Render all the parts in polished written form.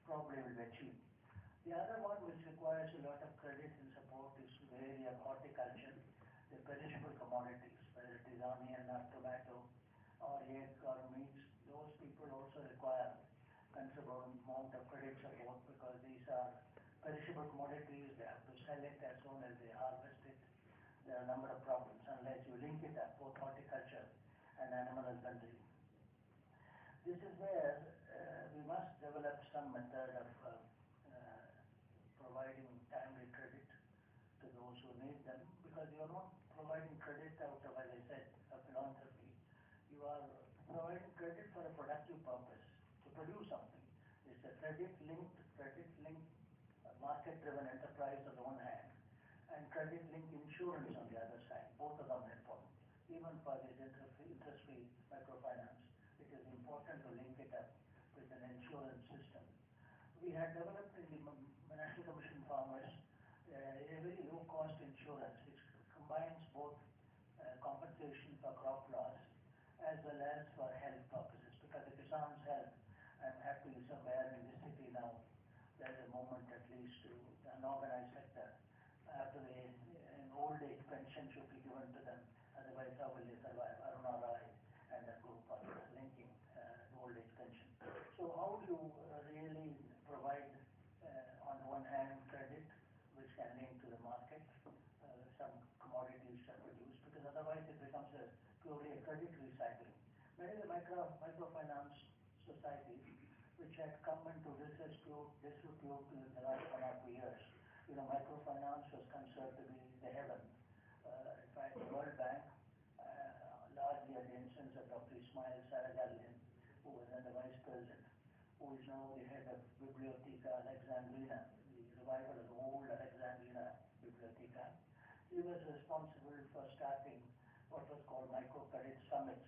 probably will be achieved. The other one which requires a lot of credit and support is the area of horticulture, the perishable commodities, whether it is onion or tomato or egg or meats. Those people also require considerable amount of credit support because these are perishable commodities. They have to sell it as soon as they harvest it. There are a number of problems unless you link it up, both horticulture and animal husbandry. This is where we must develop some method of providing timely credit to those who need them, because you are not providing credit out of, as I said, a philanthropy. You are providing credit for a productive purpose, to produce something. It's a credit-linked, market-driven enterprise on the one hand, and credit-linked insurance on the other side. Both of them are important. Even for this interest-free microfinance, it is important to link it up with an insurance system. We had developed in the National Commission Farmers a very low-cost insurance which combines both compensation for crop loss as well as for health purposes. Because the Kisan's health, I'm happy somewhere in this city now, there's a movement at least to the unorganized sector. After an old age pension should be given to them, otherwise how will they survive? Aruna Rai and a group are linking the old age pension. So how do you really provide on the one hand credit which can link to the market, some commodities are produced, because otherwise it becomes purely a credit recycling. Many of the microfinance societies which had come into disrepute in the last 1 or 2 years. Microfinance was considered to be the heaven. In fact, the World Bank, largely at the instance of Dr. Ismail Sarajalian, who was then the Vice President, who is now the head of Biblioteca Alexandrina, the revival of the old Alexandrina Biblioteca. He was responsible for starting what was called microcredit summits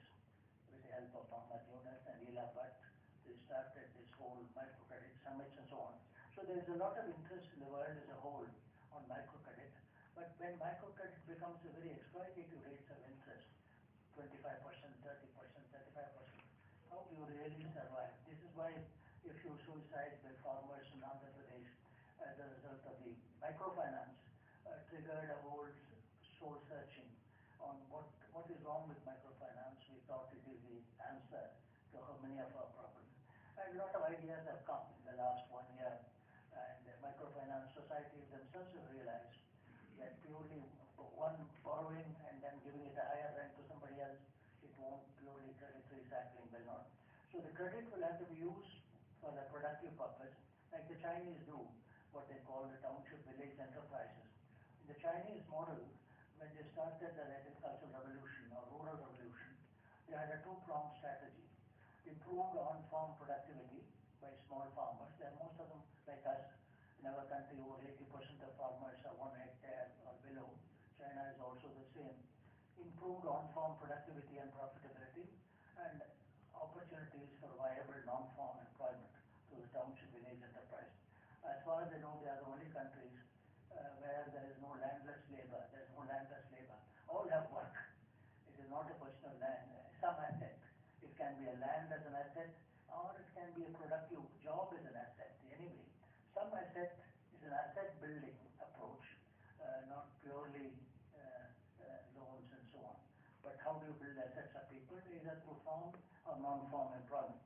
with the help of Muhammad Yunus and Ila Bhatt. They started this whole microcredit summits and so on. So there is a lot of interest in the world as a whole on microcredit. But when microcredit becomes a very exploitative rates of interest, 25%, 30%, 35%, how do you really survive? This is why a few suicides by farmers in Andhra Pradesh as a result of the microfinance triggered a whole soul searching on what is wrong with microfinance. We thought it is the answer to how many of our problems. And a lot of ideas have come in the last 1 year, and the microfinance societies themselves have realized that purely one borrowing and then giving it a higher rent to somebody else, it won't. Purely credit recycling will not. So the credit will have to be used for a productive purpose, like the Chinese do, what they call the township village enterprises. In the Chinese model, when they started the agricultural revolution or rural revolution, they had a two-pronged strategy. Improved on-farm productivity by small farmers. There are most of them, like us, in our country, over 80% of farmers are 1 hectare or below. China is also the same. Improved on-farm productivity and profitability, and opportunities for viable non-farm employment to the township village enterprise. As far as I know, they are the only countries where there is no landless labor. There is no landless labor. All have work. It is not a question of land. Some asset. It can be a land as an asset, or it can be a productive job as an asset. Anyway, some asset is an asset building approach, not purely loans and so on. But how do you build assets of people, either through farm or non-farm employment?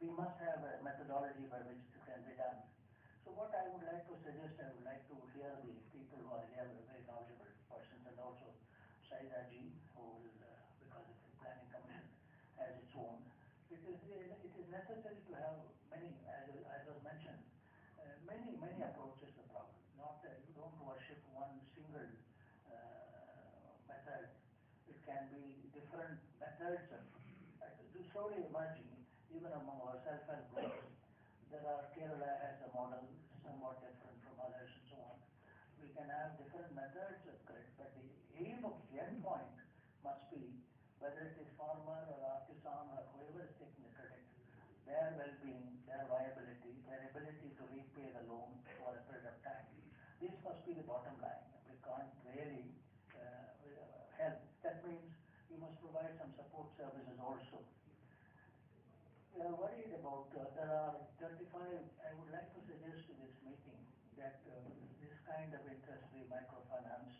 We must have a methodology by which this can be done. So what I would like to suggest, I would like to hear the people who are here, very knowledgeable persons, and also Saida Ji, who will, because of the planning commission, has its own. It is necessary to have many, as was mentioned, many approaches to the problem. Not you don't worship one single method. It can be different methods of slowly emerging, even among our self-help groups. There are, Kerala has a model somewhat different from others and so on. We can have different methods of credit, but the aim of the end point must be, whether it is farmer or artisan or whoever is taking the credit, their well-being, their viability, their ability to repay the loan for a period of time. This must be the bottom line. We can't really help. That means you must provide some support services also. we are worried about, there are 35, I would like to suggest to this meeting that this kind of interest-free microfinance,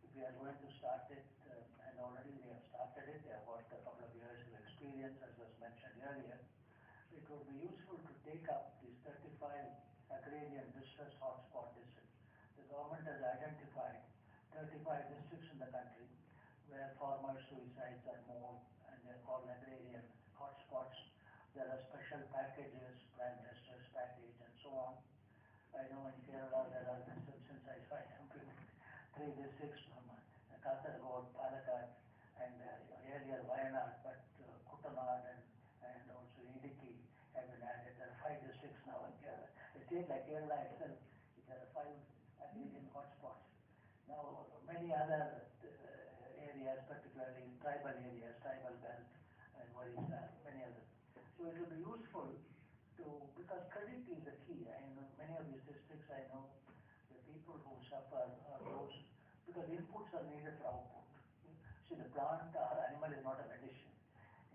if we are going to start it, and already we have started it, they have got a couple of years of experience, as was mentioned earlier, it would be useful to take up these 35 agrarian distress hotspot districts. The government has identified 35 districts in the country where farmer suicides are more, and they are called agrarian hotspots. There are special packages, Prime Minister's package, and so on. I know in Kerala there are districts, since I implemented 3 districts from Kasaragod, Palakkad, and earlier Wayanad, but Kuttanad and also Idiki have been added. There are 5 districts now in Kerala. A state like Kerala itself, there are 5 agrarian hotspots. Now, many other areas, particularly tribal areas, tribal belt, and Orissa, many others. So it will be useful to, because credit is the key. I know many of these districts, I know the people who suffer are those, because inputs are needed for output. See, the plant or animal is not a medicine.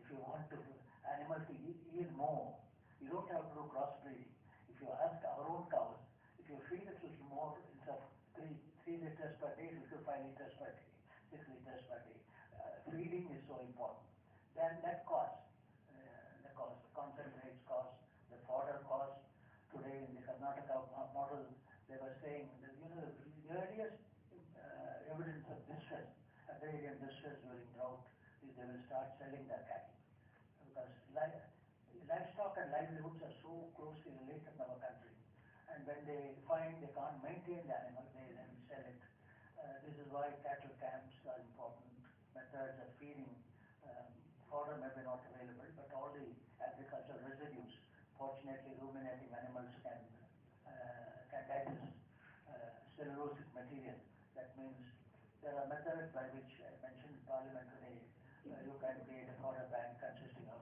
If you want to animal to yield more, you don't have to do crossbreeding. If you ask our own cows, if you feed it a little more, instead of 3 liters per day, it will give 5 liters per day, 6 liters per day. Feeding is so important. Then that cost, the concentrates cost, the fodder cost. Today in the Karnataka model, they were saying that the earliest evidence of distress, agrarian distress during drought, is they will start selling their cattle, because livestock and livelihoods are so closely related in our country. And when they find they can't maintain the animal, they then sell it. This is why cattle camps are important. Methods of feeding, fodder may be not available, but all the agricultural residues, fortunately ruminating animals can digest cellulosic material. That means there are methods by which I mentioned in Parliament today, you can create a fodder bank consisting of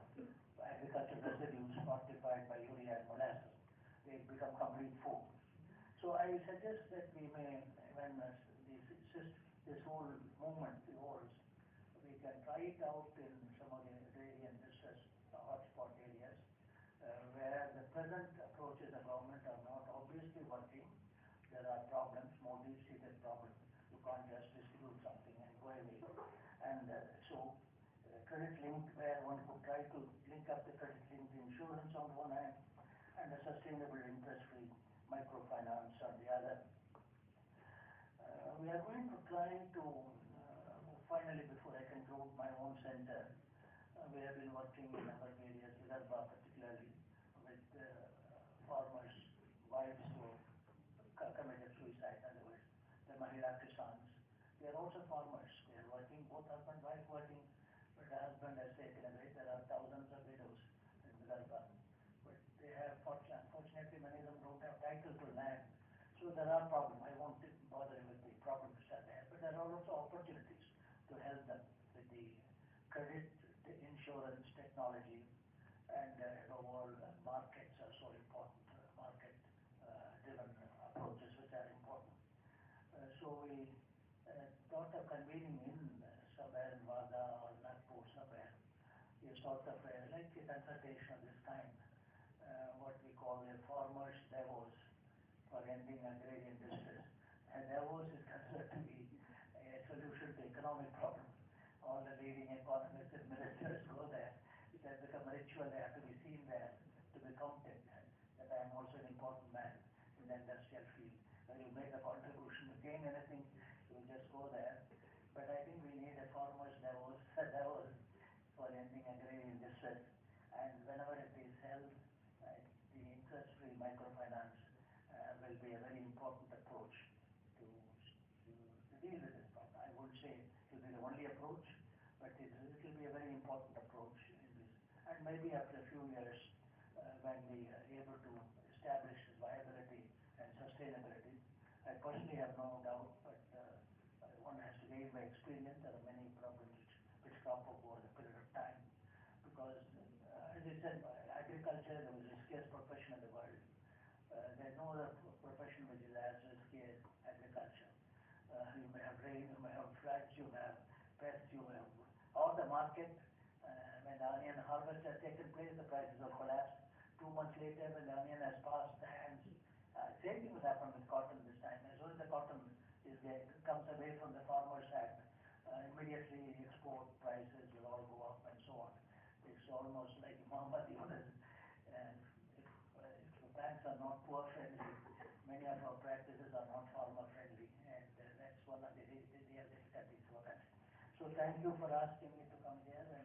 agricultural residues fortified by urea and molasses. They become complete food. So I suggest that we may, when this whole movement evolves, we can try it out in some of the agrarian distress hotspot areas, where the present approaches of government are not obviously working. There are problems, more deep-seated problems. You can't just distribute something and go away. And credit linked, where one could try to link up the credit linked insurance on one hand, and a sustainable interest-free microfinance on the other. We are going to try to, finally, before I conclude my own center, we have been working in other areas, Vidarbha particularly, with farmers, wives who committed suicide, in other words, the Mahila Kisans. They are also farmers. They are working, both husband and wife working, but the husband has taken away. There are thousands of widows in Vidarbha. But they have, unfortunately, many of them don't have title to land. So there are problems. I won't bother you with the problems that are there, but there are also opportunities to help them with the credit, the insurance, technology, and overall markets are so important, market-driven approaches which are important. So we thought of convening in somewhere in Wada or Nagpur somewhere, a sort of like a consultation of this kind, what we call a farmers' Davos for ending agrarian distress. And Davos is considered to be a solution to economic problems. All the leading economists and ministers go there. It has become a ritual. They have to be seen there to be counted. That I am also an important man in the industrial field. When you make a contribution to gain anything, you just go there. But I think we need a farmers' Davos for ending agrarian distress. And whenever it is held, the interest-free microfinance will be a very important approach to deal with this problem. I would say it will be the only approach, but it will be a very important approach in this. And maybe after a few years, when we are able to establish viability and sustainability, I personally have no doubt, but one has to gain by experience. There are many problems which crop up over a period of time. Because, as I said, agriculture is the riskiest profession in the world. There is no other profession which is as risky as agriculture. You may have rain, you may have floods, you may have pests, you may have all the market. When the onion harvest has taken place, place, the prices have collapsed. 2 months later, when the onion has passed the hands, same thing has happened with cotton this time. As soon as the cotton comes away from the farmer's hand, immediately export prices will all go up and so on. It's almost like Muhammad Yunus. If the banks are not poor friendly, many of our practices are not farmer friendly, and that's one of the real difficulties for us. So thank you for asking me to come here.